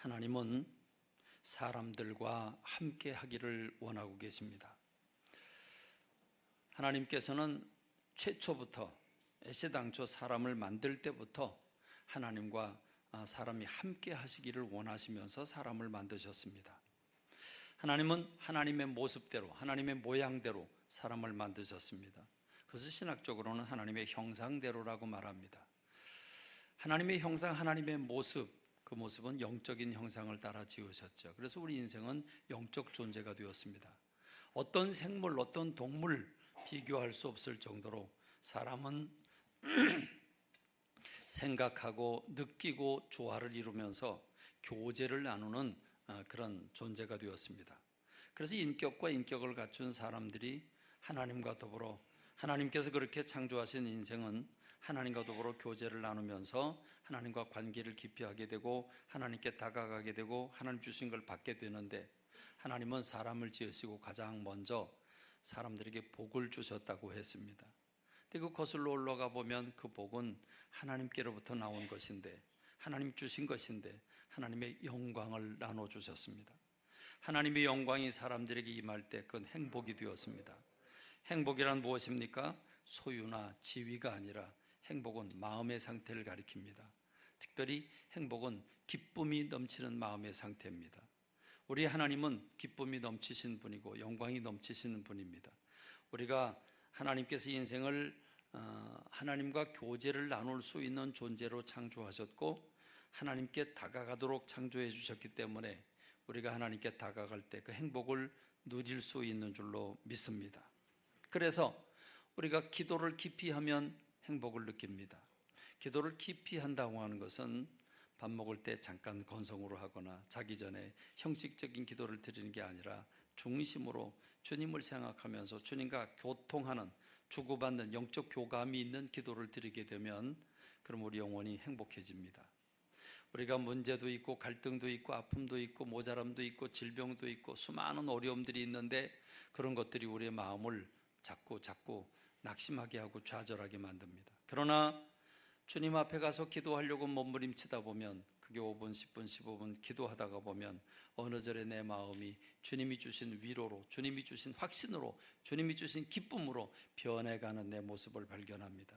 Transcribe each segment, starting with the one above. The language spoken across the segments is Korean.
하나님은 사람들과 함께 하기를 원하고 계십니다. 하나님께서는 최초부터 애시당초 사람을 만들 때부터 하나님과 사람이 함께 하시기를 원하시면서 사람을 만드셨습니다. 하나님은 하나님의 모습대로, 하나님의 모양대로 사람을 만드셨습니다. 그것을 신학적으로는 하나님의 형상대로라고 말합니다. 하나님의 형상, 하나님의 모습, 그 모습은 영적인 형상을 따라 지으셨죠. 그래서 우리 인생은 영적 존재가 되었습니다. 어떤 생물, 어떤 동물 비교할 수 없을 정도로 사람은 생각하고 느끼고 조화를 이루면서 교제를 나누는 그런 존재가 되었습니다. 그래서 인격과 인격을 갖춘 사람들이 하나님과 더불어, 하나님께서 그렇게 창조하신 인생은 하나님과 더불어 교제를 나누면서 하나님과 관계를 깊이 하게 되고 하나님께 다가가게 되고 하나님 주신 걸 받게 되는데, 하나님은 사람을 지으시고 가장 먼저 사람들에게 복을 주셨다고 했습니다. 근데 그 거슬러 올라가 보면 그 복은 하나님께로부터 나온 것인데, 하나님 주신 것인데 하나님의 영광을 나눠주셨습니다. 하나님의 영광이 사람들에게 임할 때 그건 행복이 되었습니다. 행복이란 무엇입니까? 소유나 지위가 아니라 행복은 마음의 상태를 가리킵니다. 특별히 행복은 기쁨이 넘치는 마음의 상태입니다. 우리 하나님은 기쁨이 넘치신 분이고 영광이 넘치시는 분입니다. 우리가 하나님께서 인생을 하나님과 교제를 나눌 수 있는 존재로 창조하셨고 하나님께 다가가도록 창조해 주셨기 때문에 우리가 하나님께 다가갈 때 그 행복을 누릴 수 있는 줄로 믿습니다. 그래서 우리가 기도를 깊이 하면 행복을 느낍니다. 기도를 깊이 한다고 하는 것은 밥 먹을 때 잠깐 건성으로 하거나 자기 전에 형식적인 기도를 드리는 게 아니라 중심으로 주님을 생각하면서 주님과 교통하는, 주고받는 영적 교감이 있는 기도를 드리게 되면 그럼 우리 영혼이 행복해집니다. 우리가 문제도 있고 갈등도 있고 아픔도 있고 모자람도 있고 질병도 있고 수많은 어려움들이 있는데 그런 것들이 우리의 마음을 자꾸 낙심하게 하고 좌절하게 만듭니다. 그러나 주님 앞에 가서 기도하려고 몸부림치다 보면 그게 5분, 10분, 15분 기도하다가 보면 어느 절에 내 마음이 주님이 주신 위로로, 주님이 주신 확신으로, 주님이 주신 기쁨으로 변해가는 내 모습을 발견합니다.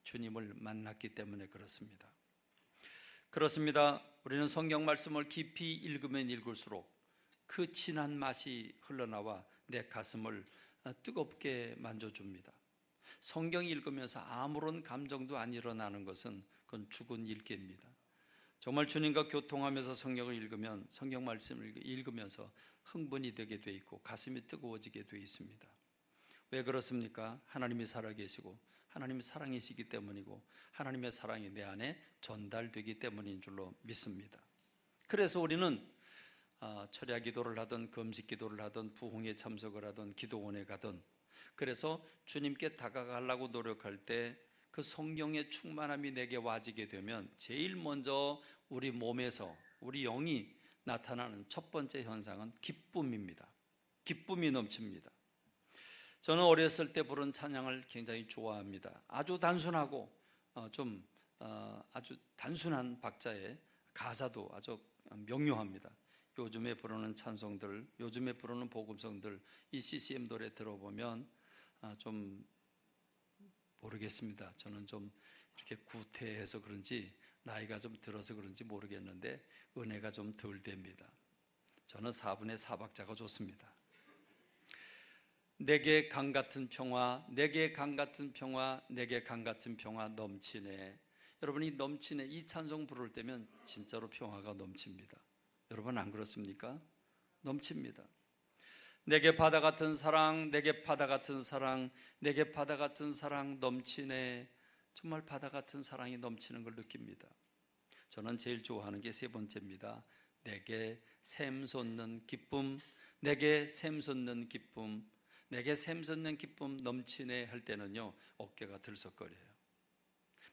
주님을 만났기 때문에 그렇습니다. 우리는 성경 말씀을 깊이 읽으면 읽을수록 그 진한 맛이 흘러나와 내 가슴을 뜨겁게 만져줍니다. 성경 읽으면서 아무런 감정도 안 일어나는 것은 그건 죽은 일개입니다. 정말 주님과 교통하면서 성경을 읽으면 성경 말씀을 읽으면서 흥분이 되게 돼 있고 가슴이 뜨거워지게 돼 있습니다. 왜 그렇습니까? 하나님이 살아계시고 하나님이 사랑이시기 때문이고 하나님의 사랑이 내 안에 전달되기 때문인 줄로 믿습니다. 그래서 우리는 철야 기도를 하든 금식 기도를 하든 부흥에 참석을 하든 기도원에 가든, 그래서 주님께 다가가려고 노력할 때 그 성령의 충만함이 내게 와지게 되면 제일 먼저 우리 몸에서 우리 영이 나타나는 첫 번째 현상은 기쁨입니다. 기쁨이 넘칩니다. 저는 어렸을 때 부른 찬양을 굉장히 좋아합니다. 아주 단순하고 아주 단순한 박자의 가사도 아주 명료합니다. 요즘에 부르는 찬송들, 요즘에 부르는 복음성들, 이 CCM 노래 들어보면 좀 모르겠습니다. 저는 좀 이렇게 구태해서 그런지 나이가 좀 들어서 그런지 모르겠는데 은혜가 좀 덜 됩니다. 저는 4분의 4박자가 좋습니다. 내게 강 같은 평화, 내게 강 같은 평화, 내게 강 같은 평화 넘치네. 여러분이 넘치네, 이 찬송 부를 때면 진짜로 평화가 넘칩니다. 여러분 안 그렇습니까? 넘칩니다. 내게 바다 같은 사랑, 내게 바다 같은 사랑, 내게 바다 같은 사랑 넘치네. 정말 바다 같은 사랑이 넘치는 걸 느낍니다. 저는 제일 좋아하는 게 세 번째입니다. 내게 샘솟는 기쁨, 내게 샘솟는 기쁨, 내게 샘솟는 기쁨 넘치네 할 때는요, 어깨가 들썩거려요.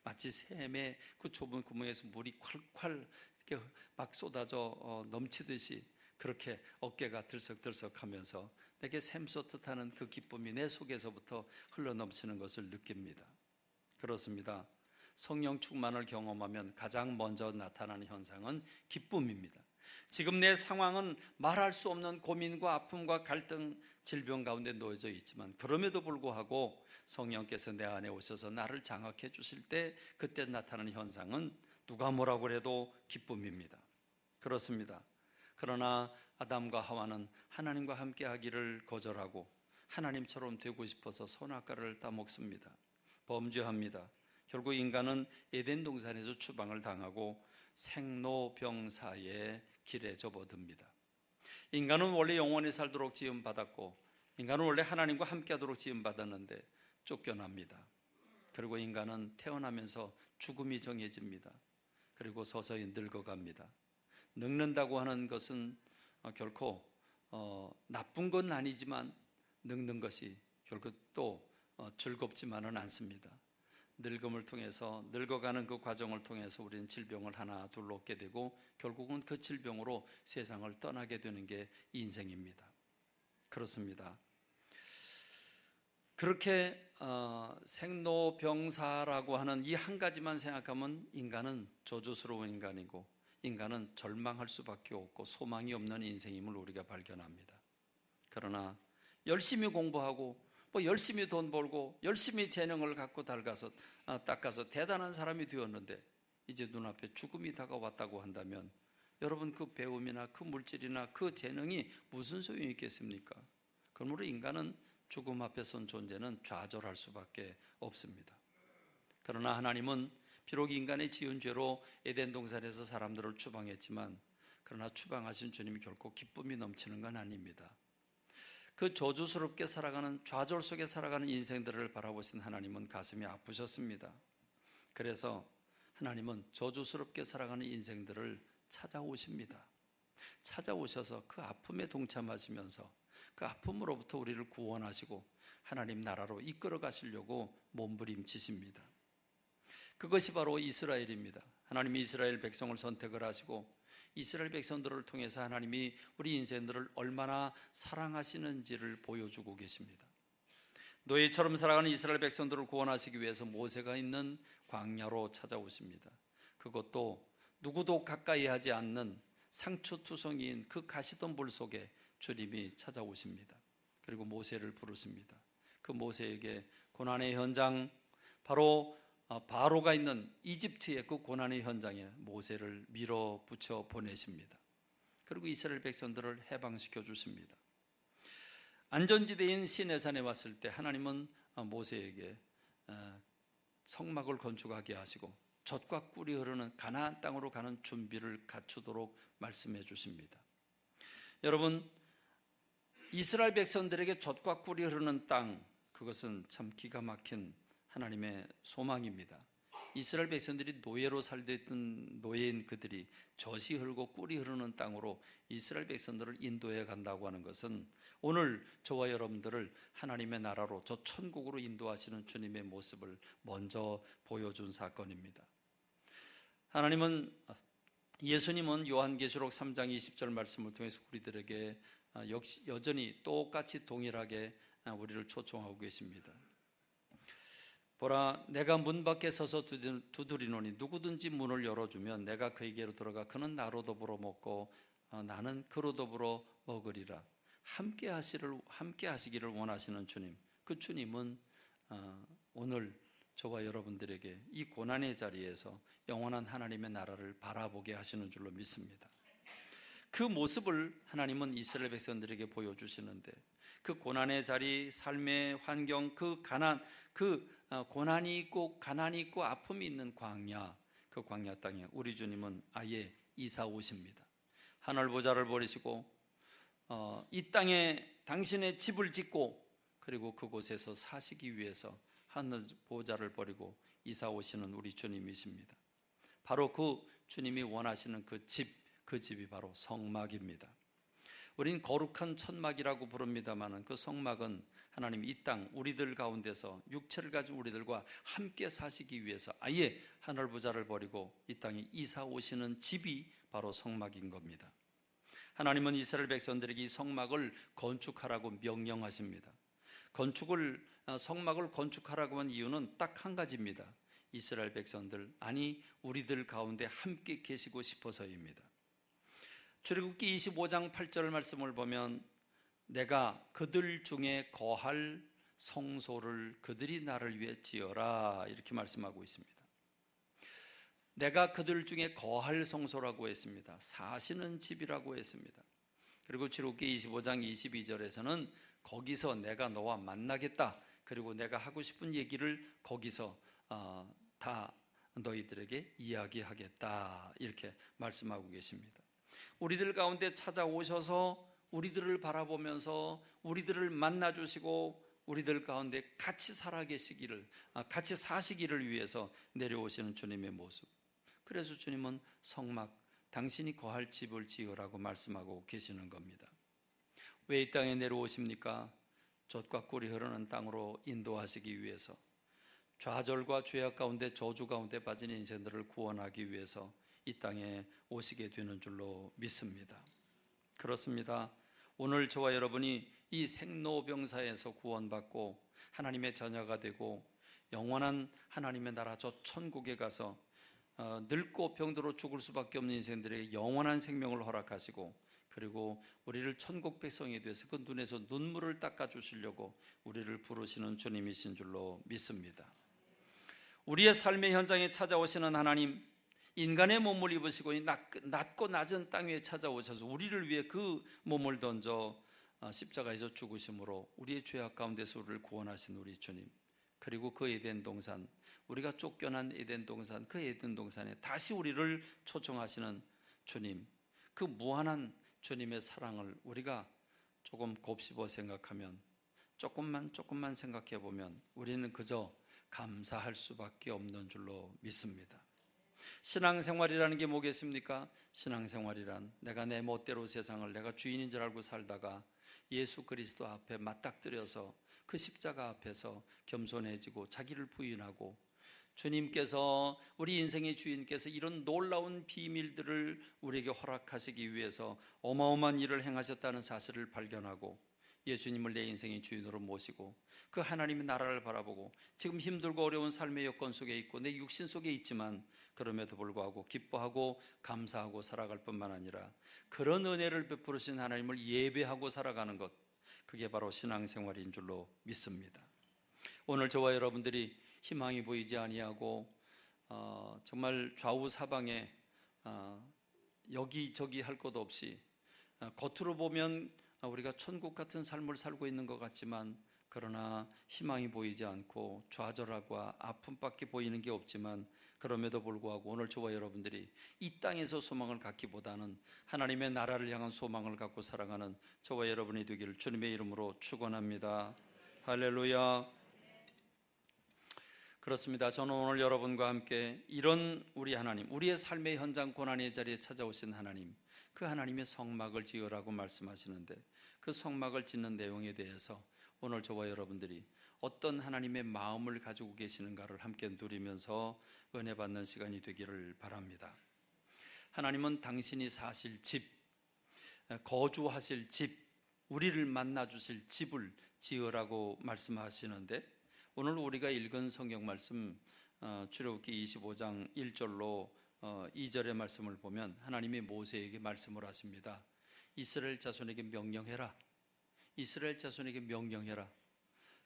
마치 샘의 그 좁은 구멍에서 물이 콸콸 이렇게 막 쏟아져 넘치듯이 그렇게 어깨가 들썩들썩하면서 내게 샘솟듯하는 그 기쁨이 내 속에서부터 흘러넘치는 것을 느낍니다. 그렇습니다. 성령 충만을 경험하면 가장 먼저 나타나는 현상은 기쁨입니다. 지금 내 상황은 말할 수 없는 고민과 아픔과 갈등, 질병 가운데 놓여져 있지만 그럼에도 불구하고 성령께서 내 안에 오셔서 나를 장악해 주실 때 그때 나타나는 현상은 누가 뭐라고 해도 기쁨입니다. 그렇습니다. 그러나 아담과 하와는 하나님과 함께 하기를 거절하고 하나님처럼 되고 싶어서 선악과를 따먹습니다. 범죄합니다. 결국 인간은 에덴 동산에서 추방을 당하고 생로병사의 길에 접어듭니다. 인간은 원래 영원히 살도록 지음받았고 인간은 원래 하나님과 함께하도록 지음받았는데 쫓겨납니다. 그리고 인간은 태어나면서 죽음이 정해집니다. 그리고 서서히 늙어갑니다. 늙는다고 하는 것은 결코 나쁜 건 아니지만 늙는 것이 결국 또 즐겁지만은 않습니다. 늙음을 통해서 늙어가는 그 과정을 통해서 우리는 질병을 하나 둘 얻게 되고 결국은 그 질병으로 세상을 떠나게 되는 게 인생입니다. 그렇습니다. 그렇게 생로병사라고 하는 이 한 가지만 생각하면 인간은 저주스러운 인간이고 인간은 절망할 수밖에 없고 소망이 없는 인생임을 우리가 발견합니다. 그러나 열심히 공부하고 열심히 돈 벌고 열심히 재능을 갖고 닦아서 대단한 사람이 되었는데 이제 눈앞에 죽음이 다가왔다고 한다면 여러분 그 배움이나 그 물질이나 그 재능이 무슨 소용이 있겠습니까? 그러므로 인간은 죽음 앞에 선 존재는 좌절할 수밖에 없습니다. 그러나 하나님은 비록 인간의 지은 죄로 에덴 동산에서 사람들을 추방했지만 그러나 추방하신 주님이 결코 기쁨이 넘치는 건 아닙니다. 그 저주스럽게 살아가는 좌절 속에 살아가는 인생들을 바라보신 하나님은 가슴이 아프셨습니다. 그래서 하나님은 저주스럽게 살아가는 인생들을 찾아오십니다. 찾아오셔서 그 아픔에 동참하시면서 그 아픔으로부터 우리를 구원하시고 하나님 나라로 이끌어 가시려고 몸부림치십니다. 그것이 바로 이스라엘입니다. 하나님이 이스라엘 백성을 선택을 하시고 이스라엘 백성들을 통해서 하나님이 우리 인생들을 얼마나 사랑하시는지를 보여주고 계십니다. 노예처럼 살아가는 이스라엘 백성들을 구원하시기 위해서 모세가 있는 광야로 찾아오십니다. 그것도 누구도 가까이 하지 않는 상처투성이인 그 가시덤불 속에 주님이 찾아오십니다. 그리고 모세를 부르십니다. 그 모세에게 고난의 현장, 바로 바로가 있는 이집트의 그 고난의 현장에 모세를 밀어붙여 보내십니다. 그리고 이스라엘 백성들을 해방시켜 주십니다. 안전지대인 시내산에 왔을 때 하나님은 모세에게 성막을 건축하게 하시고 젖과 꿀이 흐르는 가나안 땅으로 가는 준비를 갖추도록 말씀해 주십니다. 여러분, 이스라엘 백성들에게 젖과 꿀이 흐르는 땅, 그것은 참 기가 막힌 하나님의 소망입니다. 이스라엘 백성들이 노예로 살고 있던 노예인 그들이 젖이 흐르고 꿀이 흐르는 땅으로 이스라엘 백성들을 인도해 간다고 하는 것은 오늘 저와 여러분들을 하나님의 나라로, 저 천국으로 인도하시는 주님의 모습을 먼저 보여준 사건입니다. 예수님은 요한계시록 3장 20절 말씀을 통해서 우리들에게 역시 여전히 똑같이 동일하게 우리를 초청하고 계십니다. 보라, 내가 문 밖에 서서 두드리노니 누구든지 문을 열어주면 내가 그에게로 들어가 그는 나로 더불어 먹고 나는 그로 더불어 먹으리라. 함께 하시기를 원하시는 주님, 그 주님은 오늘 저와 여러분들에게 이 고난의 자리에서 영원한 하나님의 나라를 바라보게 하시는 줄로 믿습니다. 그 모습을 하나님은 이스라엘 백성들에게 보여주시는데 그 고난의 자리, 삶의 환경, 그 고난이 있고 가난이 있고 아픔이 있는 광야, 그 광야 땅에 우리 주님은 아예 이사 오십니다. 하늘 보좌를 버리시고 이 땅에 당신의 집을 짓고 그리고 그곳에서 사시기 위해서 하늘 보좌를 버리고 이사 오시는 우리 주님이십니다. 바로 그 주님이 원하시는 그 집이 바로 성막입니다. 우린 거룩한 천막이라고 부릅니다만 그 성막은 하나님 이 땅 우리들 가운데서 육체를 가진 우리들과 함께 사시기 위해서 아예 하늘 보좌를 버리고 이 땅에 이사 오시는 집이 바로 성막인 겁니다. 하나님은 이스라엘 백성들에게 이 성막을 건축하라고 명령하십니다. 성막을 건축하라고 한 이유는 딱 한 가지입니다. 이스라엘 백성들, 아니 우리들 가운데 함께 계시고 싶어서입니다. 출애굽기 25장 8절 말씀을 보면 내가 그들 중에 거할 성소를 그들이 나를 위해 지어라 이렇게 말씀하고 있습니다. 내가 그들 중에 거할 성소라고 했습니다. 사시는 집이라고 했습니다. 그리고 출애굽기 25장 22절에서는 거기서 내가 너와 만나겠다, 그리고 내가 하고 싶은 얘기를 거기서 다 너희들에게 이야기하겠다 이렇게 말씀하고 계십니다. 우리들 가운데 찾아오셔서 우리들을 바라보면서 우리들을 만나주시고 우리들 가운데 같이 살아계시기를, 같이 사시기를 위해서 내려오시는 주님의 모습. 그래서 주님은 성막, 당신이 거할 집을 지으라고 말씀하고 계시는 겁니다. 왜 이 땅에 내려오십니까? 젖과 꿀이 흐르는 땅으로 인도하시기 위해서, 좌절과 죄악 가운데 저주 가운데 빠진 인생들을 구원하기 위해서 이 땅에 오시게 되는 줄로 믿습니다. 그렇습니다. 오늘 저와 여러분이 이 생로병사에서 구원받고 하나님의 자녀가 되고 영원한 하나님의 나라 저 천국에 가서 늙고 병들어 죽을 수밖에 없는 인생들에게 영원한 생명을 허락하시고, 그리고 우리를 천국 백성이 돼서 그 눈에서 눈물을 닦아주시려고 우리를 부르시는 주님이신 줄로 믿습니다. 우리의 삶의 현장에 찾아오시는 하나님, 인간의 몸을 입으시고 낮고 낮은 땅 위에 찾아오셔서 우리를 위해 그 몸을 던져 십자가에서 죽으심으로 우리의 죄악 가운데서 우리를 구원하신 우리 주님, 그리고 그 에덴 동산, 우리가 쫓겨난 에덴 동산, 그 에덴 동산에 다시 우리를 초청하시는 주님, 그 무한한 주님의 사랑을 우리가 조금 곱씹어 생각하면, 조금만 생각해 보면 우리는 그저 감사할 수밖에 없는 줄로 믿습니다. 신앙생활이라는 게 뭐겠습니까? 신앙생활이란 내가 내 멋대로 세상을 내가 주인인 줄 알고 살다가 예수 그리스도 앞에 맞닥뜨려서 그 십자가 앞에서 겸손해지고 자기를 부인하고, 주님께서, 우리 인생의 주인께서 이런 놀라운 비밀들을 우리에게 허락하시기 위해서 어마어마한 일을 행하셨다는 사실을 발견하고 예수님을 내 인생의 주인으로 모시고 그 하나님의 나라를 바라보고, 지금 힘들고 어려운 삶의 여건 속에 있고 내 육신 속에 있지만 그럼에도 불구하고 기뻐하고 감사하고 살아갈 뿐만 아니라 그런 은혜를 베푸신 하나님을 예배하고 살아가는 것, 그게 바로 신앙생활인 줄로 믿습니다. 오늘 저와 여러분들이 희망이 보이지 아니하고 정말 좌우 사방에 여기저기 할 것 없이 겉으로 보면 우리가 천국 같은 삶을 살고 있는 것 같지만, 그러나 희망이 보이지 않고 좌절하고 아픔밖에 보이는 게 없지만, 그럼에도 불구하고 오늘 저와 여러분들이 이 땅에서 소망을 갖기보다는 하나님의 나라를 향한 소망을 갖고 살아가는 저와 여러분이 되기를 주님의 이름으로 축원합니다. 할렐루야. 그렇습니다. 저는 오늘 여러분과 함께 이런 우리 하나님, 우리의 삶의 현장 고난의 자리에 찾아오신 하나님, 그 하나님의 성막을 지으라고 말씀하시는데, 그 성막을 짓는 내용에 대해서 오늘 저와 여러분들이 어떤 하나님의 마음을 가지고 계시는가를 함께 누리면서 은혜 받는 시간이 되기를 바랍니다. 하나님은 당신이 사실 집, 거주하실 집, 우리를 만나 주실 집을 지으라고 말씀하시는데, 오늘 우리가 읽은 성경 말씀 출애굽기 25장 1절로 2절의 말씀을 보면 하나님이 모세에게 말씀을 하십니다. 이스라엘 자손에게 명령해라. 이스라엘 자손에게 명령해라.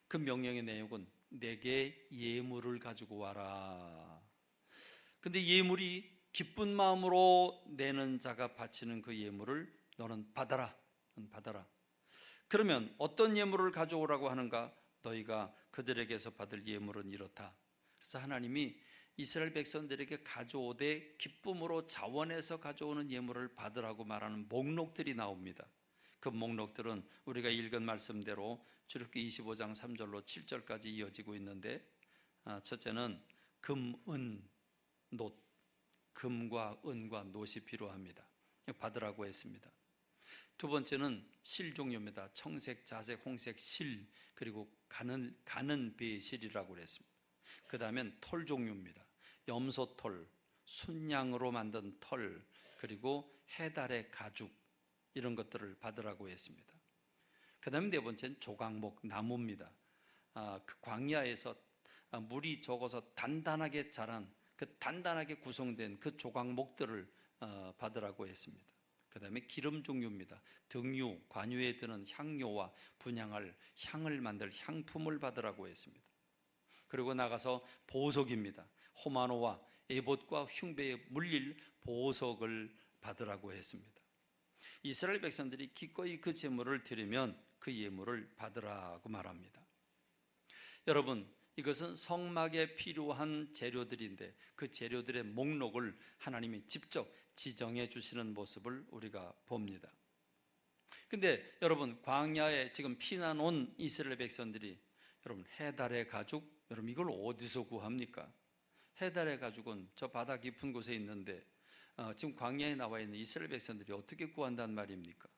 그 명령의 내용은 내게 예물을 가지고 와라. 근데 예물이 기쁜 마음으로 내는 자가 바치는 그 예물을 너는 받아라. 받아라. 그러면 어떤 예물을 가져오라고 하는가? 너희가 그들에게서 받을 예물은 이렇다. 그래서 하나님이 이스라엘 백성들에게 가져오되 기쁨으로 자원해서 가져오는 예물을 받으라고 말하는 목록들이 나옵니다. 그 목록들은 우리가 읽은 말씀대로 출애굽기 25장 3절로 7절까지 이어지고 있는데, 첫째는 금, 은, 놋, 금과 은과 놋이 필요합니다. 받으라고 했습니다. 두 번째는 실 종류입니다. 청색, 자색, 홍색 실, 그리고 가는 배의 실이라고 그랬습니다. 그 다음엔 털 종류입니다. 염소털, 순양으로 만든 털, 그리고 해달의 가죽, 이런 것들을 받으라고 했습니다. 그 다음에 네 번째는 조각목, 나무입니다. 그 광야에서 물이 적어서 단단하게 자란 그 단단하게 구성된 그 조각목들을 받으라고 했습니다. 그 다음에 기름 종류입니다. 등유, 관유에 드는 향료와 분향할 향을 만들 향품을 받으라고 했습니다. 그리고 나가서 보석입니다. 호마노와 에봇과 흉배에 물릴 보석을 받으라고 했습니다. 이스라엘 백성들이 기꺼이 그 제물을 드리면 그 예물을 받으라고 말합니다. 여러분, 이것은 성막에 필요한 재료들인데 그 재료들의 목록을 하나님이 직접 지정해 주시는 모습을 우리가 봅니다. 근데 여러분, 광야에 지금 피난 온 이스라엘 백성들이 여러분 해달의 가죽, 여러분 이걸 어디서 구합니까? 해달의 가죽은 저 바다 깊은 곳에 있는데 지금 광야에 나와 있는 이스라엘 백성들이 어떻게 구한단 말입니까?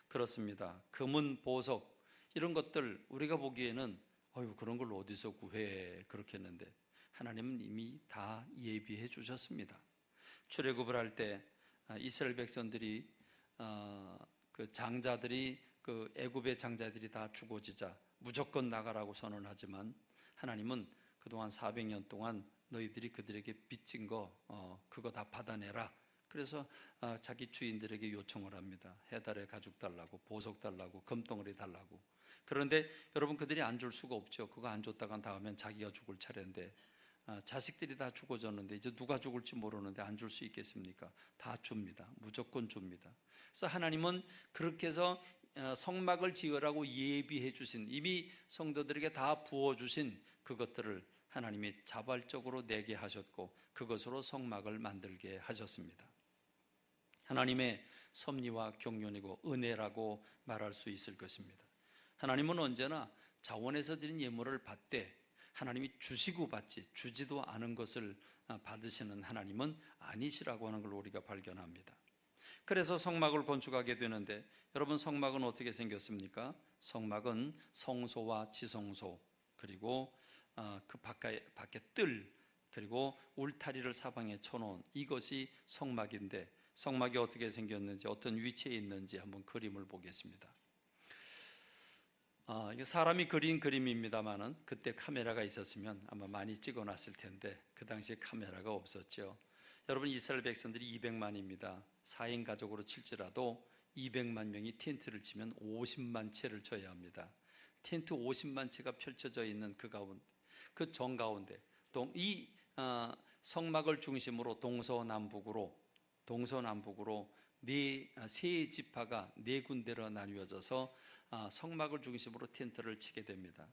그렇습니다. 금은, 보석 이런 것들 우리가 보기에는 그런 걸 어디서 구해 그렇게 했는데 하나님은 이미 다 예비해 주셨습니다. 출애굽을 할 때 이스라엘 백성들이 그 장자들이 그 애굽의 장자들이 다 죽어지자 무조건 나가라고 선언하지만 하나님은 그동안 400년 동안 너희들이 그들에게 빚진 거 그거 다 받아내라. 그래서 자기 주인들에게 요청을 합니다. 해달의 가죽 달라고, 보석 달라고, 금덩어리 달라고. 그런데 여러분 그들이 안 줄 수가 없죠. 그거 안 줬다간 다음엔 자기가 죽을 차례인데 자식들이 다 죽어졌는데 이제 누가 죽을지 모르는데 안 줄 수 있겠습니까? 다 줍니다. 무조건 줍니다. 그래서 하나님은 그렇게 해서 성막을 지으라고 예비해 주신, 이미 성도들에게 다 부어주신 그것들을 하나님이 자발적으로 내게 하셨고 그것으로 성막을 만들게 하셨습니다. 하나님의 섭리와 경륜이고 은혜라고 말할 수 있을 것입니다. 하나님은 언제나 자원에서 드린 예물을 받되 하나님이 주시고 받지 주지도 않은 것을 받으시는 하나님은 아니시라고 하는 걸 우리가 발견합니다. 그래서 성막을 건축하게 되는데 여러분 성막은 어떻게 생겼습니까? 성막은 성소와 지성소 그리고 그 밖에 뜰 그리고 울타리를 사방에 쳐놓은 이것이 성막인데 성막이 어떻게 생겼는지 어떤 위치에 있는지 한번 그림을 보겠습니다. 사람이 그린 그림입니다만은 그때 카메라가 있었으면 아마 많이 찍어놨을 텐데 그 당시에 카메라가 없었죠. 여러분 이스라엘 백성들이 200만입니다. 4인 가족으로 칠지라도 200만 명이 텐트를 치면 50만 채를 쳐야 합니다. 텐트 50만 채가 펼쳐져 있는 그 가운데 그 정가운데 이 성막을 중심으로 동서남북으로 세 지파가 네 군데로 나뉘어져서 성막을 중심으로 텐트를 치게 됩니다.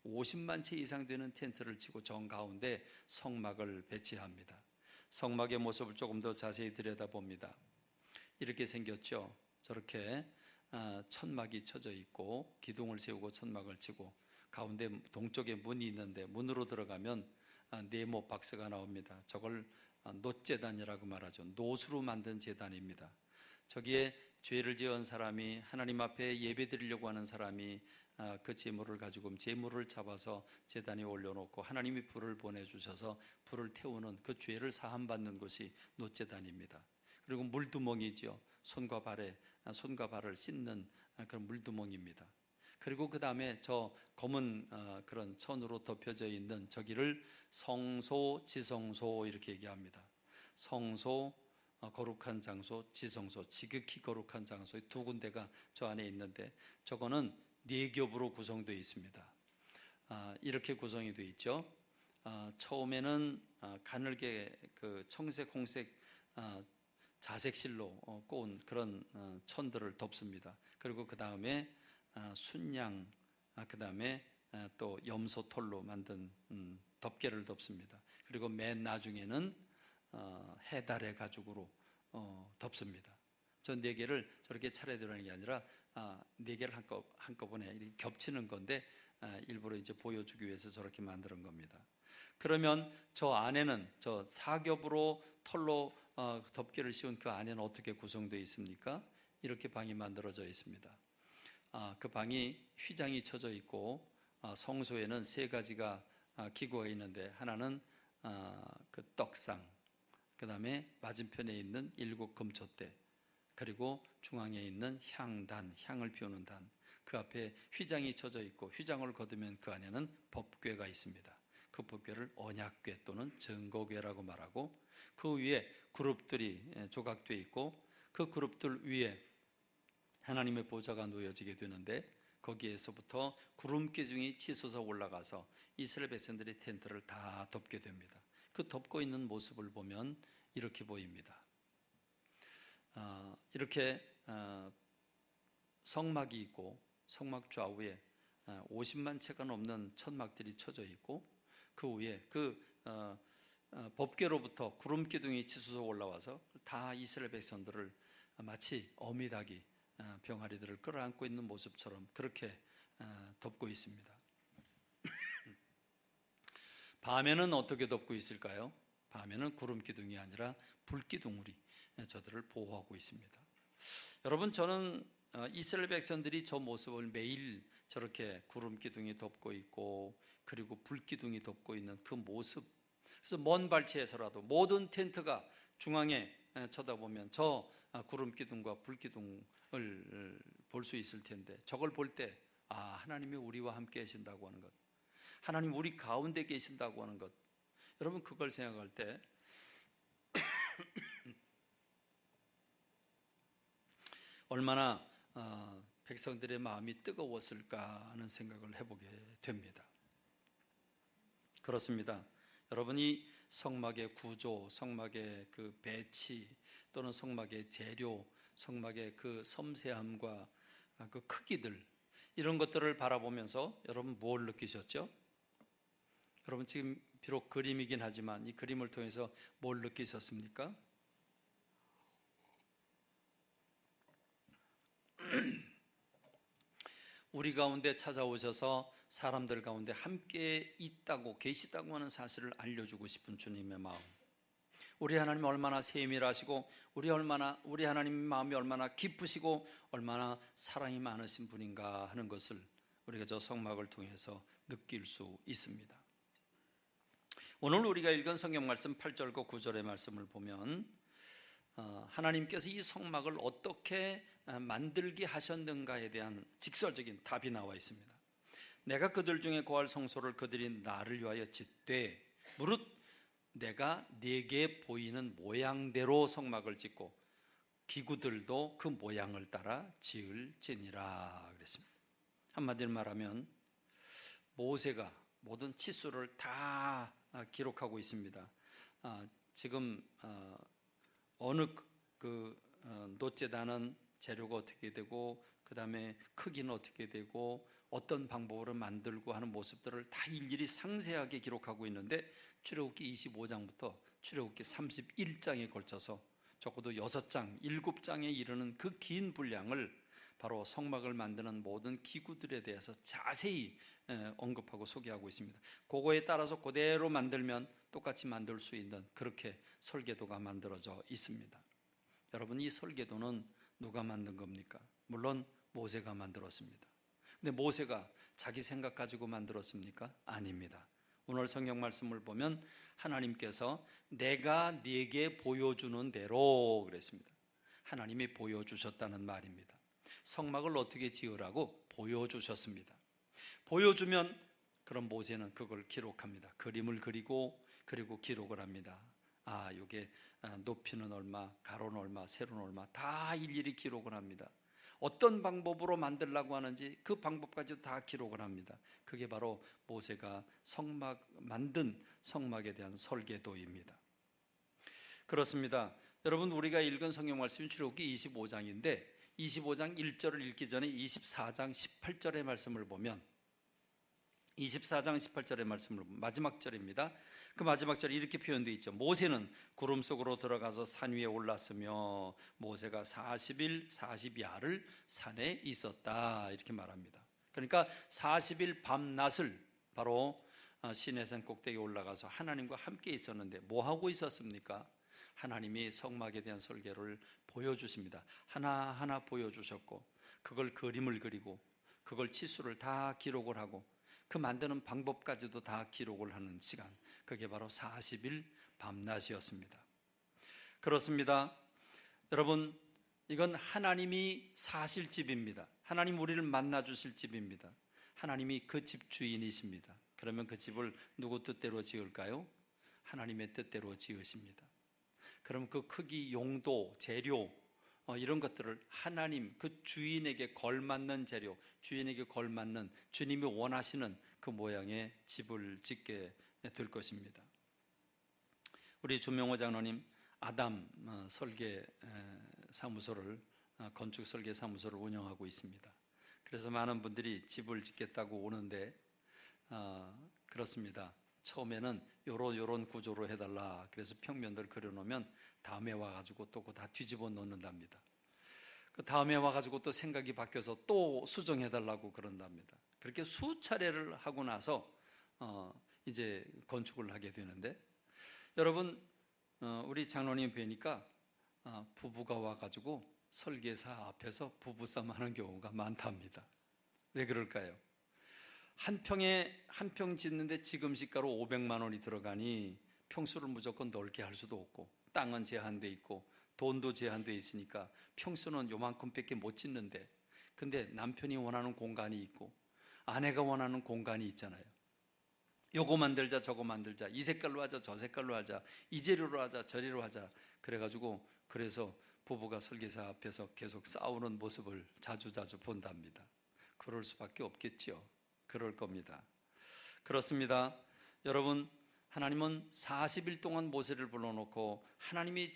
50만 채 이상 되는 텐트를 치고 정가운데 성막을 배치합니다. 성막의 모습을 조금 더 자세히 들여다봅니다. 이렇게 생겼죠. 저렇게 천막이 쳐져 있고 기둥을 세우고 천막을 치고 가운데 동쪽에 문이 있는데 문으로 들어가면 네모 박스가 나옵니다. 저걸 놋제단이라고 말하죠. 놋으로 만든 제단입니다. 저기에 죄를 지은 사람이 하나님 앞에 예배 드리려고 하는 사람이 그 제물을 가지고 제물을 잡아서 제단에 올려놓고 하나님이 불을 보내주셔서 불을 태우는 그 죄를 사함받는 것이 놋제단입니다. 그리고 물두멍이죠. 손과 발을 씻는 그런 물두멍입니다. 그리고 그 다음에 저 검은 그런 천으로 덮여져 있는 저기를 성소, 지성소 이렇게 얘기합니다. 성소, 거룩한 장소, 지성소, 지극히 거룩한 장소 두 군데가 저 안에 있는데 저거는 네 겹으로 구성되어 있습니다. 이렇게 구성이 되어 있죠. 처음에는 가늘게 그 청색, 홍색 자색실로 꼬은 그런 천들을 덮습니다. 그리고 그 다음에 순양, 그 다음에 또 염소털로 만든 덮개를 덮습니다. 그리고 맨 나중에는 해달의 가죽으로 덮습니다. 저 네 개를 저렇게 차례대로 하는 게 아니라 네 개를 한꺼번에 이렇게 겹치는 건데 일부러 이제 보여주기 위해서 저렇게 만드는 겁니다. 그러면 저 안에는 저 사겹으로 털로 덮개를 씌운 그 안에는 어떻게 구성되어 있습니까? 이렇게 방이 만들어져 있습니다. 그 방이 휘장이 쳐져 있고 성소에는 세 가지가 기구가 있는데 하나는 그 떡상, 그 다음에 맞은편에 있는 7 금촛대, 그리고 중앙에 있는 향단, 향을 피우는 단, 그 앞에 휘장이 쳐져 있고 휘장을 거두면 그 안에는 법궤가 있습니다. 그 법궤를 언약궤 또는 증거궤라고 말하고, 그 위에 그룹들이 조각되어 있고 그 그룹들 위에 하나님의 보좌가 놓여지게 되는데, 거기에서부터 구름 기둥이 치솟아 올라가서 이스라엘 백성들이 텐트를 다 덮게 됩니다. 그 덮고 있는 모습을 보면 이렇게 보입니다. 이렇게 성막이 있고 성막 좌우에 50만 채가 넘는 천막들이 쳐져 있고, 그 위에 법궤로부터 구름 기둥이 치솟아 올라와서 다 이스라엘 백성들을 마치 어미닭이 병아리들을 끌어안고 있는 모습처럼 그렇게 덮고 있습니다. 밤에는 어떻게 덮고 있을까요? 밤에는 구름 기둥이 아니라 불 기둥으로 저들을 보호하고 있습니다. 여러분, 저는 이스라엘 백성들이 저 모습을 매일 저렇게 구름 기둥이 덮고 있고 그리고 불 기둥이 덮고 있는 그 모습, 그래서 먼 발치에서라도 모든 텐트가 중앙에 쳐다보면 저 구름 기둥과 불 기둥을 볼 수 있을 텐데, 저걸 볼 때 하나님이 우리와 함께 계신다고 하는 것, 하나님 우리 가운데 계신다고 하는 것, 여러분 그걸 생각할 때 얼마나 백성들의 마음이 뜨거웠을까 하는 생각을 해보게 됩니다. 그렇습니다. 여러분이 성막의 구조, 성막의 그 배치 또는 성막의 재료, 성막의 그 섬세함과 그 크기들, 이런 것들을 바라보면서 여러분 뭘 느끼셨죠? 여러분 지금 비록 그림이긴 하지만 이 그림을 통해서 뭘 느끼셨습니까? 우리 가운데 찾아오셔서 사람들 가운데 함께 있다고 계시다고 하는 사실을 알려주고 싶은 주님의 마음, 우리 하나님 얼마나 세밀하시고 우리 하나님 마음이 얼마나 깊으시고 얼마나 사랑이 많으신 분인가 하는 것을 우리가 저 성막을 통해서 느낄 수 있습니다. 오늘 우리가 읽은 성경 말씀 8절과 9절의 말씀을 보면 하나님께서 이 성막을 어떻게 만들게 하셨는가에 대한 직설적인 답이 나와 있습니다. 내가 그들 중에 거할 성소를 그들이 나를 위하여 짓되 무릇 내가 네게 보이는 모양대로 성막을 짓고 기구들도 그 모양을 따라 지을지니라 그랬습니다. 한마디로 말하면 모세가 모든 치수를 다 기록하고 있습니다. 지금 어느 놋재단은 재료가 어떻게 되고 그 다음에 크기는 어떻게 되고 어떤 방법으로 만들고 하는 모습들을 다 일일이 상세하게 기록하고 있는데, 출애굽기 25장부터 출애굽기 31장에 걸쳐서 적어도 6장, 7장에 이르는 그 긴 분량을 바로 성막을 만드는 모든 기구들에 대해서 자세히 언급하고 소개하고 있습니다. 그거에 따라서 그대로 만들면 똑같이 만들 수 있는 그렇게 설계도가 만들어져 있습니다. 여러분, 이 설계도는 누가 만든 겁니까? 물론 모세가 만들었습니다. 근데 모세가 자기 생각 가지고 만들었습니까? 아닙니다. 오늘 성경 말씀을 보면 하나님께서 내가 네게 보여주는 대로 그랬습니다. 하나님이 보여주셨다는 말입니다. 성막을 어떻게 지으라고 보여주셨습니다. 보여주면 그럼 모세는 그걸 기록합니다. 그림을 그리고 그리고 기록을 합니다. 이게 높이는 얼마, 가로는 얼마, 세로는 얼마 다 일일이 기록을 합니다. 어떤 방법으로 만들려고 하는지 그 방법까지도 다 기록을 합니다. 그게 바로 모세가 만든 성막에 대한 설계도입니다. 그렇습니다. 여러분, 우리가 읽은 성경 말씀이 출애굽기 25장인데 25장 1절을 읽기 전에 24장 18절의 말씀을 보면 24장 18절의 말씀을 보면 마지막 절입니다. 그 마지막 절에 이렇게 표현되어 있죠. 모세는 구름 속으로 들어가서 산 위에 올랐으며 모세가 40일 40야를 산에 있었다 이렇게 말합니다. 그러니까 40일 밤낮을 바로 시내산 꼭대기에 올라가서 하나님과 함께 있었는데 뭐 하고 있었습니까? 하나님이 성막에 대한 설계를 보여주십니다. 하나하나 보여주셨고 그걸 그림을 그리고 그걸 치수를 다 기록을 하고 그 만드는 방법까지도 다 기록을 하는 시간, 그게 바로 40일 밤낮이었습니다. 그렇습니다. 여러분, 이건 하나님이 사실 집입니다. 하나님 우리를 만나 주실 집입니다. 하나님이 그 집 주인이십니다. 그러면 그 집을 누구 뜻대로 지을까요? 하나님의 뜻대로 지으십니다. 그럼 그 크기, 용도, 재료 이런 것들을 하나님 그 주인에게 걸맞는 재료, 주인에게 걸맞는 주님이 원하시는 그 모양의 집을 짓게 될 것입니다. 우리 조명호 장로님 아담 설계 사무소를 건축 설계 사무소를 운영하고 있습니다. 그래서 많은 분들이 집을 짓겠다고 오는데 그렇습니다. 처음에는 요런 구조로 해달라. 그래서 평면들 그려놓으면 다음에 와가지고 또 그거 다 뒤집어 놓는답니다. 그 다음에 와가지고 또 생각이 바뀌어서 또 수정해달라고 그런답니다. 그렇게 수차례를 하고 나서 이제 건축을 하게 되는데, 여러분 우리 장로님 뵈니까 부부가 와가지고 설계사 앞에서 부부싸움 하는 경우가 많답니다. 왜 그럴까요? 한 평 짓는데 지금 시가로 500만 원이 들어가니 평수를 무조건 넓게 할 수도 없고, 땅은 제한돼 있고 돈도 제한돼 있으니까 평수는 요만큼밖에 못 짓는데, 근데 남편이 원하는 공간이 있고 아내가 원하는 공간이 있잖아요. 요거 만들자 저거 만들자, 이 색깔로 하자 저 색깔로 하자, 이 재료로 하자 저 재료로 하자, 그래서 부부가 설계사 앞에서 계속 싸우는 모습을 자주 본답니다. 그럴 수밖에 없겠죠. 그럴 겁니다. 그렇습니다. 여러분, 하나님은 40일 동안 모세를 불러놓고 하나님이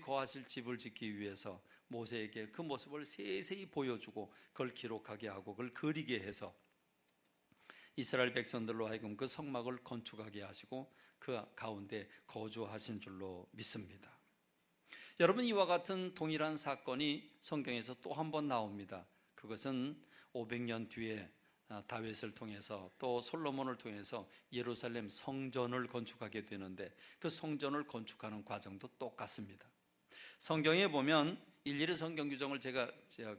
거하실 집을 짓기 위해서 모세에게 그 모습을 세세히 보여주고 그걸 기록하게 하고 그걸 그리게 해서 이스라엘 백성들로 하여금 그 성막을 건축하게 하시고 그 가운데 거주하신 줄로 믿습니다. 여러분, 이와 같은 동일한 사건이 성경에서 또 한 번 나옵니다. 그것은 500년 뒤에 다윗을 통해서 또 솔로몬을 통해서 예루살렘 성전을 건축하게 되는데, 그 성전을 건축하는 과정도 똑같습니다. 성경에 보면 일일이 성경 규정을 제가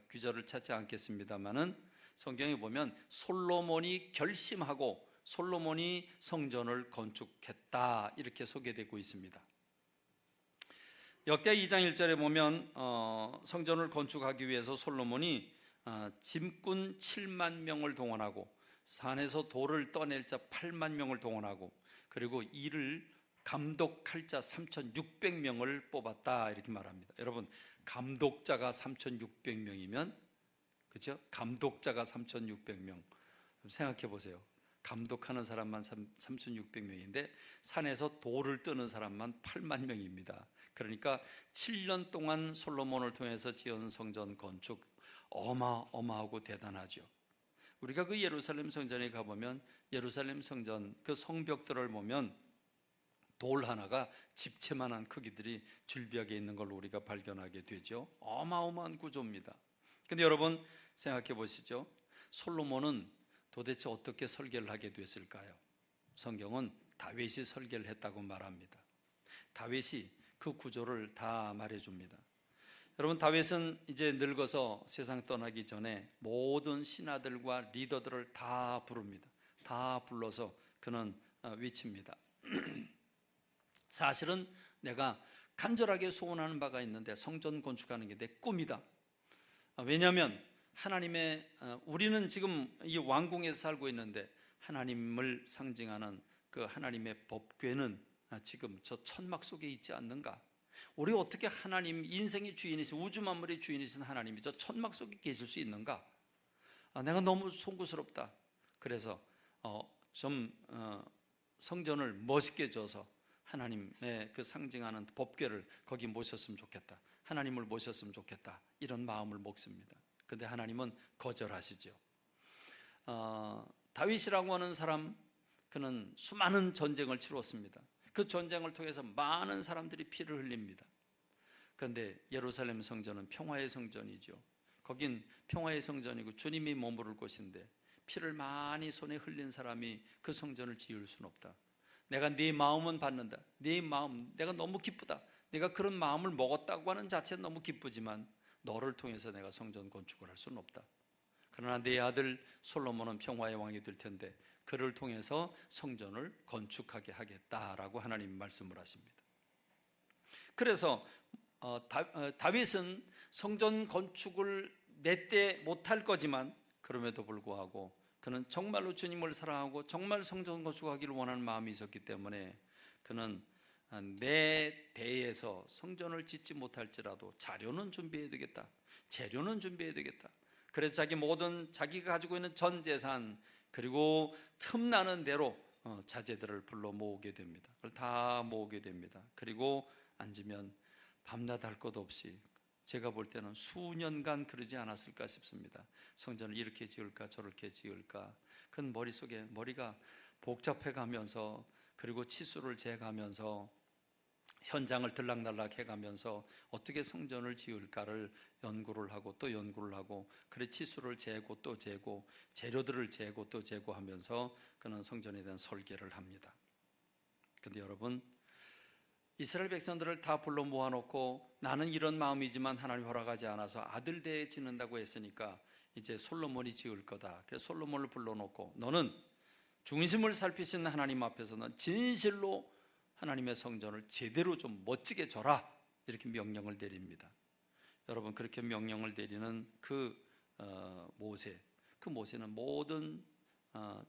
규절을 찾지 않겠습니다만은, 성경에 보면 솔로몬이 결심하고 솔로몬이 성전을 건축했다 이렇게 소개되고 있습니다. 역대 2장 1절에 보면 성전을 건축하기 위해서 솔로몬이 짐꾼 7만 명을 동원하고 산에서 돌을 떠낼 자 8만 명을 동원하고 그리고 이를 감독할 자 3,600명을 뽑았다 이렇게 말합니다. 여러분, 감독자가 3,600명이면, 그렇죠? 감독자가 3,600명 생각해 보세요. 감독하는 사람만 3,600명인데 산에서 돌을 뜨는 사람만 8만 명입니다. 그러니까 7년 동안 솔로몬을 통해서 지은 성전 건축 어마어마하고 대단하죠. 우리가 그 예루살렘 성전에 가보면 예루살렘 성전 그 성벽들을 보면 돌 하나가 집채만한 크기들이 줄비하게 있는 걸 우리가 발견하게 되죠. 어마어마한 구조입니다. 근데 여러분 생각해 보시죠. 솔로몬은 도대체 어떻게 설계를 하게 됐을까요? 성경은 다윗이 설계를 했다고 말합니다. 다윗이 그 구조를 다 말해줍니다. 여러분, 다윗은 이제 늙어서 세상 떠나기 전에 모든 신하들과 리더들을 다 부릅니다. 다 불러서 그는 외칩니다. 사실은 내가 간절하게 소원하는 바가 있는데 성전 건축하는 게 내 꿈이다. 왜냐하면 우리는 지금 이 왕궁에서 살고 있는데 하나님을 상징하는 그 하나님의 법궤는 지금 저 천막 속에 있지 않는가? 우리 어떻게 하나님, 인생의 주인이신, 우주 만물의 주인이신 하나님이 저 천막 속에 계실 수 있는가? 내가 너무 송구스럽다. 그래서 성전을 멋있게 져서 하나님의 그 상징하는 법궤를 거기 모셨으면 좋겠다. 하나님을 모셨으면 좋겠다. 이런 마음을 먹습니다. 근데 하나님은 거절하시죠. 다윗이라고 하는 사람, 그는 수많은 전쟁을 치렀습니다. 그 전쟁을 통해서 많은 사람들이 피를 흘립니다. 그런데 예루살렘 성전은 평화의 성전이죠. 거긴 평화의 성전이고 주님이 머무를 곳인데 피를 많이 손에 흘린 사람이 그 성전을 지을 수는 없다. 내가 네 마음은 받는다. 네 마음, 내가 너무 기쁘다. 내가 그런 마음을 먹었다고 하는 자체는 너무 기쁘지만 너를 통해서 내가 성전 건축을 할 수는 없다. 그러나 내 아들 솔로몬은 평화의 왕이 될 텐데 그를 통해서 성전을 건축하게 하겠다라고 하나님 말씀을 하십니다. 그래서 다윗은 성전 건축을 내 때 못할 거지만 그럼에도 불구하고 그는 정말로 주님을 사랑하고 정말 성전 건축하기를 원하는 마음이 있었기 때문에 그는 내 대에서 성전을 짓지 못할지라도 자료는 준비해야 되겠다, 재료는 준비해야 되겠다. 그래서 자기가 가지고 있는 전 재산 그리고 틈나는 대로 자재들을 불러 모으게 됩니다. 그걸 다 모으게 됩니다. 그리고 앉으면 밤낮 할 것 없이, 제가 볼 때는 수년간 그러지 않았을까 싶습니다. 성전을 이렇게 지을까 저렇게 지을까. 그건 머릿속에 머리가 복잡해 가면서, 그리고 치수를 재가면서 현장을 들락날락 해가면서 어떻게 성전을 지을까를 연구를 하고 또 연구를 하고, 그래 치수를 재고 또 재고 재료들을 재고 또 재고 하면서 그는 성전에 대한 설계를 합니다. 근데 여러분, 이스라엘 백성들을 다 불러 모아놓고 나는 이런 마음이지만 하나님 허락하지 않아서 아들 대에 짓는다고 했으니까 이제 솔로몬이 지을 거다. 그래서 솔로몬을 불러놓고 너는 중심을 살피시는 하나님 앞에서는 진실로 하나님의 성전을 제대로 좀 멋지게 져라, 이렇게 명령을 내립니다. 여러분, 그렇게 명령을 내리는 그 모세는 모든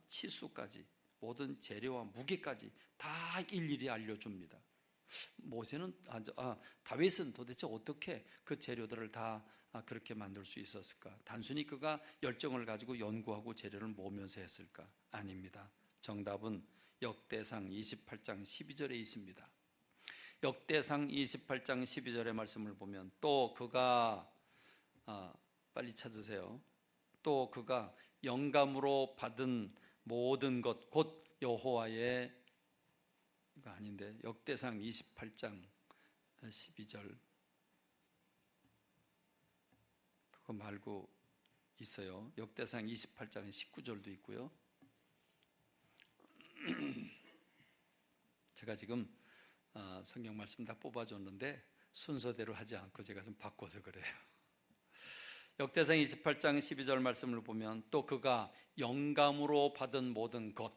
치수까지, 모든 재료와 무게까지 다 일일이 알려줍니다. 다윗은 도대체 어떻게 그 재료들을 다 그렇게 만들 수 있었을까? 단순히 그가 열정을 가지고 연구하고 재료를 모으면서 했을까? 아닙니다. 정답은 역대상 28장 12절에 있습니다. 역대상 28장 12절의 말씀을 보면 또 그가 빨리 찾으세요. 또 그가 영감으로 받은 모든 것 곧 여호와의, 이거 아닌데, 역대상 28장 12절 그거 말고 있어요. 역대상 28장 19절도 있고요. 제가 지금 성경 말씀 다 뽑아줬는데 순서대로 하지 않고 제가 좀 바꿔서 그래요. 역대상 28장 12절 말씀을 보면 또 그가 영감으로 받은 모든 것,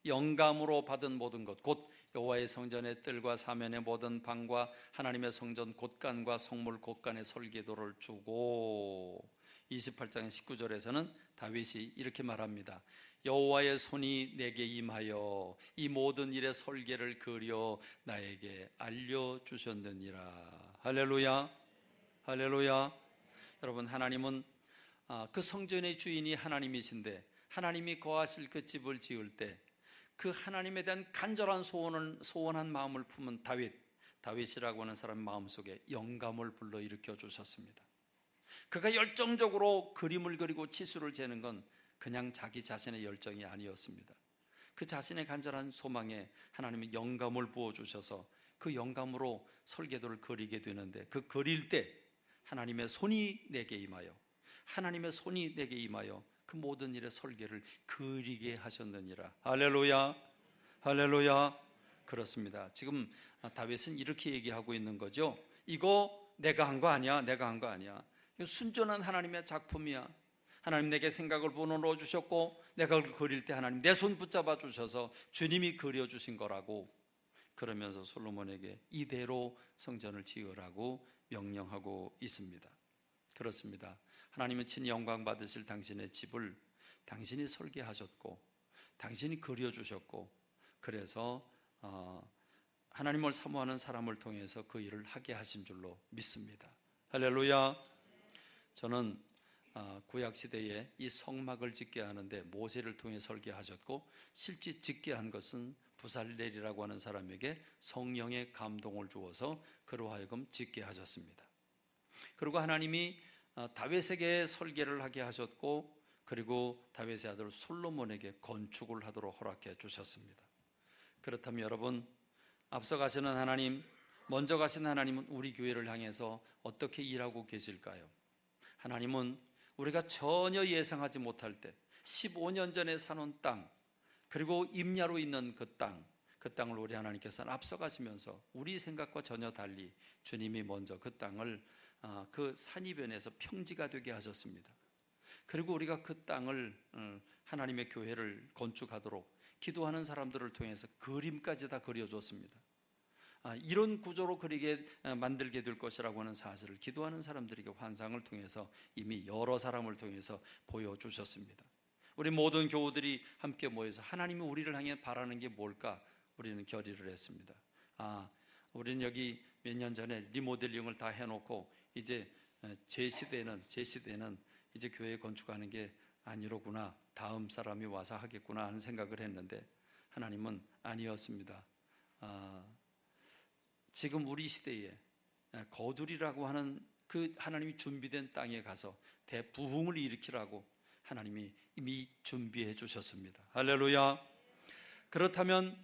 영감으로 받은 모든 것 곧 여호와의 성전의 뜰과 사면의 모든 방과 하나님의 성전 곳간과 성물 곳간의 설계도를 주고, 28장 19절에서는 다윗이 이렇게 말합니다. 여호와의 손이 내게 임하여 이 모든 일의 설계를 그려 나에게 알려주셨느니라. 할렐루야, 할렐루야. 여러분, 하나님은 그 성전의 주인이 하나님이신데 하나님이 거하실 그 집을 지을 때 그 하나님에 대한 간절한 소원한 마음을 품은 다윗이라고 하는 사람 마음속에 영감을 불러일으켜 주셨습니다. 그가 열정적으로 그림을 그리고 치수를 재는 건 그냥 자기 자신의 열정이 아니었습니다. 그 자신의 간절한 소망에 하나님이 영감을 부어주셔서 그 영감으로 설계도를 그리게 되는데, 그 그릴 때 하나님의 손이 내게 임하여, 하나님의 손이 내게 임하여 그 모든 일의 설계를 그리게 하셨느니라. 할렐루야, 할렐루야. 그렇습니다. 지금 다윗은 이렇게 얘기하고 있는 거죠. 이거 내가 한 거 아니야, 내가 한 거 아니야. 순전한 하나님의 작품이야. 하나님 내게 생각을 불어넣어 주셨고 내가 그걸 그릴 때 하나님 내 손 붙잡아 주셔서 주님이 그려주신 거라고, 그러면서 솔로몬에게 이대로 성전을 지으라고 명령하고 있습니다. 그렇습니다. 하나님은 친히 영광 받으실 당신의 집을 당신이 설계하셨고 당신이 그려주셨고, 그래서 하나님을 사모하는 사람을 통해서 그 일을 하게 하신 줄로 믿습니다. 할렐루야. 저는 구약시대에 이 성막을 짓게 하는데 모세를 통해 설계하셨고 실제 짓게 한 것은 부살렐이라고 하는 사람에게 성령의 감동을 주어서 그로 하여금 짓게 하셨습니다. 그리고 하나님이 다윗에게 설계를 하게 하셨고, 그리고 다윗의 아들 솔로몬에게 건축을 하도록 허락해 주셨습니다. 그렇다면 여러분, 앞서 가시는 하나님, 먼저 가신 하나님은 우리 교회를 향해서 어떻게 일하고 계실까요? 하나님은 우리가 전혀 예상하지 못할 때 15년 전에 사놓은 땅, 그리고 임야로 있는 그 땅을 우리 하나님께서는 앞서 가시면서 우리 생각과 전혀 달리 주님이 먼저 그 땅을 그 산이변에서 평지가 되게 하셨습니다. 그리고 우리가 그 땅을 하나님의 교회를 건축하도록 기도하는 사람들을 통해서 그림까지 다 그려줬습니다. 이런 구조로 만들게 될 것이라고 하는 사실을 기도하는 사람들에게 환상을 통해서 이미 여러 사람을 통해서 보여주셨습니다. 우리 모든 교우들이 함께 모여서 하나님이 우리를 향해 바라는 게 뭘까? 우리는 결의를 했습니다. 우리는 여기 몇 년 전에 리모델링을 다 해놓고 이제 제 시대는 이제 교회 건축하는 게 아니로구나, 다음 사람이 와서 하겠구나 하는 생각을 했는데 하나님은 아니었습니다. 지금 우리 시대에 거두리라고 하는 그 하나님이 준비된 땅에 가서 대부흥을 일으키라고 하나님이 이미 준비해 주셨습니다. 할렐루야. 그렇다면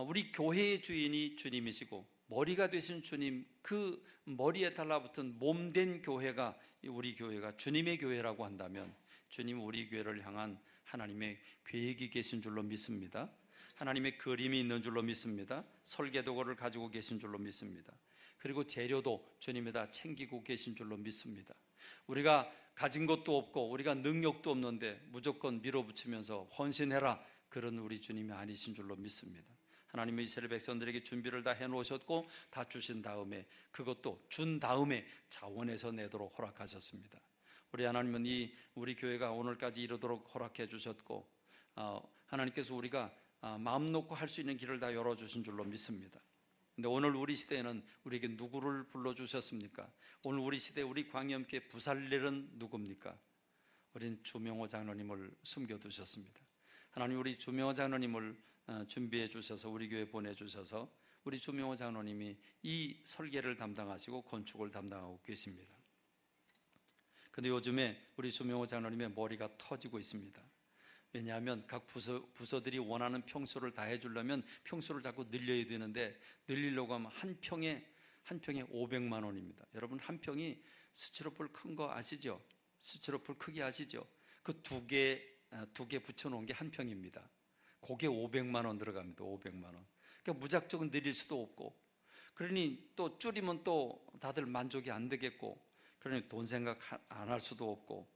우리 교회의 주인이 주님이시고 머리가 되신 주님, 그 머리에 달라붙은 몸된 교회가 우리 교회가 주님의 교회라고 한다면 주님 우리 교회를 향한 하나님의 계획이 계신 줄로 믿습니다. 하나님의 그림이 있는 줄로 믿습니다. 설계도를 가지고 계신 줄로 믿습니다. 그리고 재료도 주님이 다 챙기고 계신 줄로 믿습니다. 우리가 가진 것도 없고 우리가 능력도 없는데 무조건 밀어붙이면서 헌신해라, 그런 우리 주님이 아니신 줄로 믿습니다. 하나님은 이스라엘 백성들에게 준비를 다 해놓으셨고 다 주신 다음에 그것도 준 다음에 자원해서 내도록 허락하셨습니다. 우리 하나님은 우리 교회가 오늘까지 이르도록 허락해 주셨고 하나님께서 우리가 마음 놓고 할 수 있는 길을 다 열어주신 줄로 믿습니다. 근데 오늘 우리 시대에는 우리에게 누구를 불러주셨습니까? 오늘 우리 시대 우리 광염교회 부살렐은 누굽니까? 우린 주명호 장로님을 숨겨두셨습니다. 하나님 우리 주명호 장로님을 준비해 주셔서 우리 교회에 보내주셔서 우리 주명호 장로님이 이 설계를 담당하시고 건축을 담당하고 계십니다. 근데 요즘에 우리 주명호 장로님의 머리가 터지고 있습니다. 왜냐하면 각 부서들이 원하는 평수를 다 해주려면 평수를 자꾸 늘려야 되는데 늘리려고 하면 한 평에 500만 원입니다. 여러분 한 평이 스티로폴 큰 거 아시죠? 스티로폴 크기 아시죠? 그 두 개 붙여놓은 게 한 평입니다. 그게 500만 원 들어갑니다. 500만 원. 그러니까 무작정 늘릴 수도 없고, 그러니 또 줄이면 또 다들 만족이 안 되겠고, 그러니 돈 생각 안 할 수도 없고,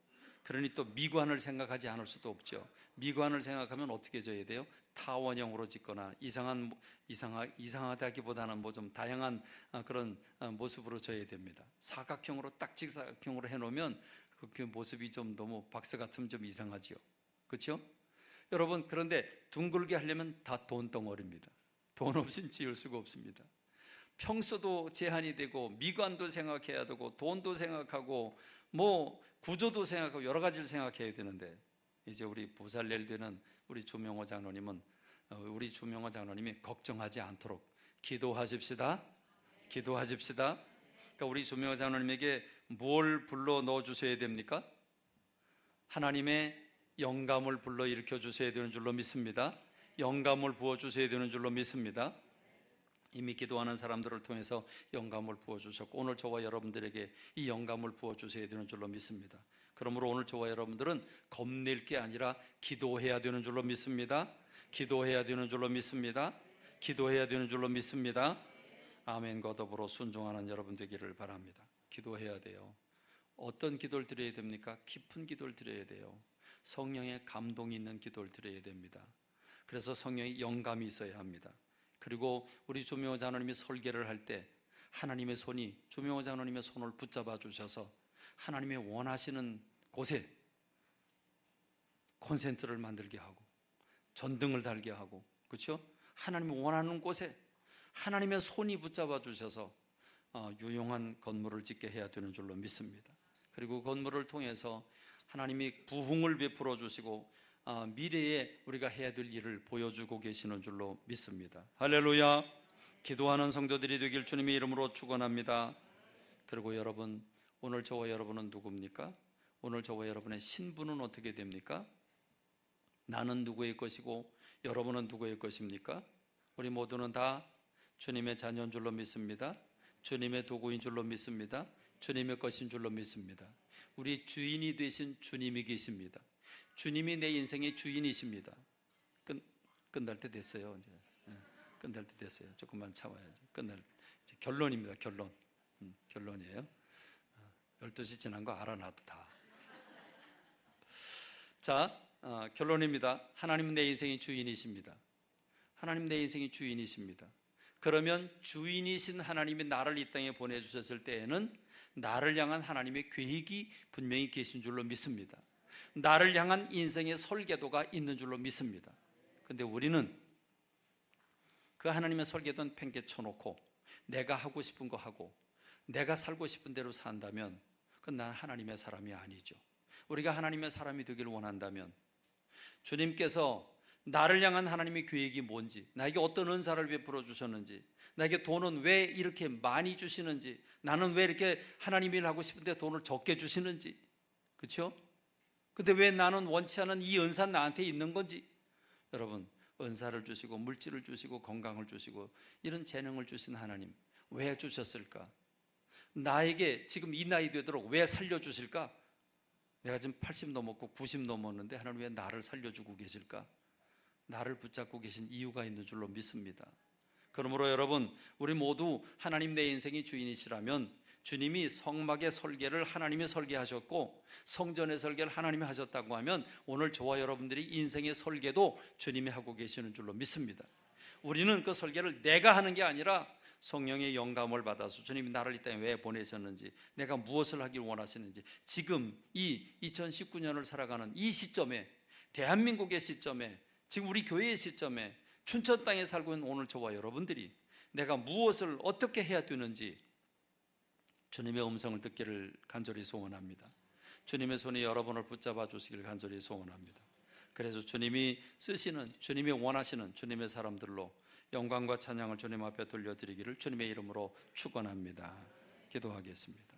그러니 또 미관을 생각하지 않을 수도 없죠. 미관을 생각하면 어떻게 져야 돼요? 타원형으로 짓거나 이상하다기보다는 뭐 좀 다양한 그런 모습으로 져야 됩니다. 사각형으로 딱 직사각형으로 해놓으면 그 모습이 좀 너무 박스 같으면 좀 이상하죠. 그렇죠? 여러분, 그런데 둥글게 하려면 다 돈덩어리입니다. 돈 없이는 지을 수가 없습니다. 평수도 제한이 되고 미관도 생각해야 되고 돈도 생각하고 뭐 구조도 생각하고 여러 가지를 생각해야 되는데, 이제 우리 부살렐 되는 우리 주명호 장로님은 우리 주명호 장로님이 걱정하지 않도록 기도하십시다. 기도하십시다. 그러니까 우리 주명호 장로님에게 뭘 불러 넣어 주셔야 됩니까? 하나님의 영감을 불러 일으켜 주셔야 되는 줄로 믿습니다. 영감을 부어 주셔야 되는 줄로 믿습니다. 이미 기도하는 사람들을 통해서 영감을 부어주셨고 오늘 저와 여러분들에게 이 영감을 부어주셔야 되는 줄로 믿습니다. 그러므로 오늘 저와 여러분들은 겁낼 게 아니라 기도해야 되는 줄로 믿습니다. 기도해야 되는 줄로 믿습니다. 기도해야 되는 줄로 믿습니다. 아멘과 더불어 순종하는 여러분 되기를 바랍니다. 기도해야 돼요. 어떤 기도를 드려야 됩니까? 깊은 기도를 드려야 돼요. 성령의 감동이 있는 기도를 드려야 됩니다. 그래서 성령의 영감이 있어야 합니다. 그리고 우리 주명호 장로님이 설계를 할 때 하나님의 손이 주명호 장로님의 손을 붙잡아 주셔서 하나님의 원하시는 곳에 콘센트를 만들게 하고 전등을 달게 하고, 그렇죠? 하나님이 원하는 곳에 하나님의 손이 붙잡아 주셔서 유용한 건물을 짓게 해야 되는 줄로 믿습니다. 그리고 건물을 통해서 하나님이 부흥을 베풀어 주시고 미래에 우리가 해야 될 일을 보여주고 계시는 줄로 믿습니다. 할렐루야. 기도하는 성도들이 되길 주님의 이름으로 축원합니다. 그리고 여러분, 오늘 저와 여러분은 누굽니까? 오늘 저와 여러분의 신분은 어떻게 됩니까? 나는 누구의 것이고 여러분은 누구의 것입니까? 우리 모두는 다 주님의 자녀인 줄로 믿습니다. 주님의 도구인 줄로 믿습니다. 주님의 것인 줄로 믿습니다. 우리 주인이 되신 주님이 계십니다. 주님이 내 인생의 주인이십니다. 끝날 때 됐어요. 이제 끝날 때 됐어요. 조금만 참아야지. 이제 결론입니다. 결론이에요. 12시 지난 거 알아 나도 다. 자, 결론입니다. 하나님은 내 인생의 주인이십니다. 하나님 내 인생의 주인이십니다. 그러면 주인이신 하나님이 나를 이 땅에 보내주셨을 때에는 나를 향한 하나님의 계획이 분명히 계신 줄로 믿습니다. 나를 향한 인생의 설계도가 있는 줄로 믿습니다. 근데 우리는 그 하나님의 설계도는 팽개쳐놓고 내가 하고 싶은 거 하고 내가 살고 싶은 대로 산다면 그건 난 하나님의 사람이 아니죠. 우리가 하나님의 사람이 되기를 원한다면 주님께서 나를 향한 하나님의 계획이 뭔지, 나에게 어떤 은사를 베풀어 주셨는지, 나에게 돈은 왜 이렇게 많이 주시는지, 나는 왜 이렇게 하나님 일 하고 싶은데 돈을 적게 주시는지, 그렇죠? 근데 왜 나는 원치 않은 이 은사는 나한테 있는 건지. 여러분, 은사를 주시고 물질을 주시고 건강을 주시고 이런 재능을 주신 하나님 왜 주셨을까? 나에게 지금 이 나이 되도록 왜 살려주실까? 내가 지금 80 넘었고 90 넘었는데 하나님 왜 나를 살려주고 계실까? 나를 붙잡고 계신 이유가 있는 줄로 믿습니다. 그러므로 여러분, 우리 모두 하나님 내 인생의 주인이시라면 주님이 성막의 설계를 하나님이 설계하셨고 성전의 설계를 하나님이 하셨다고 하면 오늘 저와 여러분들이 인생의 설계도 주님이 하고 계시는 줄로 믿습니다. 우리는 그 설계를 내가 하는 게 아니라 성령의 영감을 받아서 주님이 나를 이 땅에 왜 보내셨는지, 내가 무엇을 하길 원하시는지, 지금 이 2019년을 살아가는 이 시점에, 대한민국의 시점에, 지금 우리 교회의 시점에, 춘천 땅에 살고 있는 오늘 저와 여러분들이 내가 무엇을 어떻게 해야 되는지 주님의 음성을 듣기를 간절히 소원합니다. 주님의 손이 여러분을 붙잡아 주시기를 간절히 소원합니다. 그래서 주님이 쓰시는, 주님이 원하시는 주님의 사람들로 영광과 찬양을 주님 앞에 돌려드리기를 주님의 이름으로 축원합니다. 기도하겠습니다.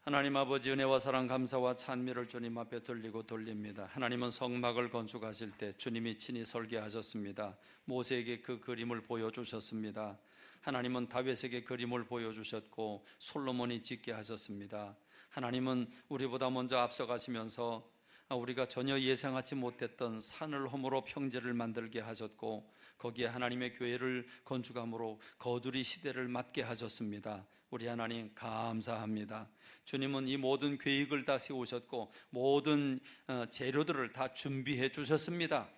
하나님 아버지, 은혜와 사랑 감사와 찬미를 주님 앞에 돌립니다. 하나님은 성막을 건축하실 때 주님이 친히 설계하셨습니다. 모세에게 그 그림을 보여주셨습니다. 하나님은 다윗에게 그림을 보여주셨고 솔로몬이 짓게 하셨습니다. 하나님은 우리보다 먼저 앞서가시면서 우리가 전혀 예상하지 못했던 산을 허물어 평지를 만들게 하셨고 거기에 하나님의 교회를 건축함으로 거두리 시대를 맞게 하셨습니다. 우리 하나님 감사합니다. 주님은 이 모든 계획을 다 세우셨고 모든 재료들을 다 준비해 주셨습니다.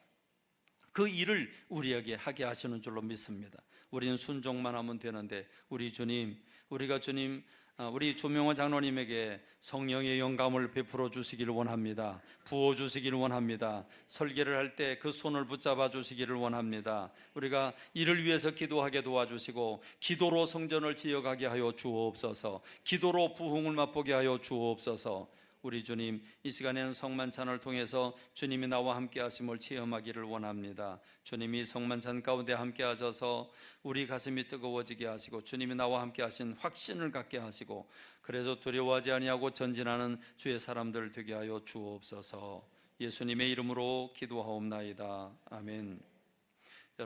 그 일을 우리에게 하게 하시는 줄로 믿습니다. 우리는 순종만 하면 되는데 우리 주님, 우리 조명호 장로님에게 성령의 영감을 베풀어 주시기를 원합니다. 부어 주시기를 원합니다. 설계를 할 때 그 손을 붙잡아 주시기를 원합니다. 우리가 이를 위해서 기도하게 도와주시고 기도로 성전을 지어가게 하여 주옵소서. 기도로 부흥을 맛보게 하여 주옵소서. 우리 주님, 이 시간에는 성만찬을 통해서 주님이 나와 함께 하심을 체험하기를 원합니다. 주님이 성만찬 가운데 함께 하셔서 우리 가슴이 뜨거워지게 하시고 주님이 나와 함께 하신 확신을 갖게 하시고 그래서 두려워하지 아니하고 전진하는 주의 사람들 되게 하여 주옵소서. 예수님의 이름으로 기도하옵나이다. 아멘.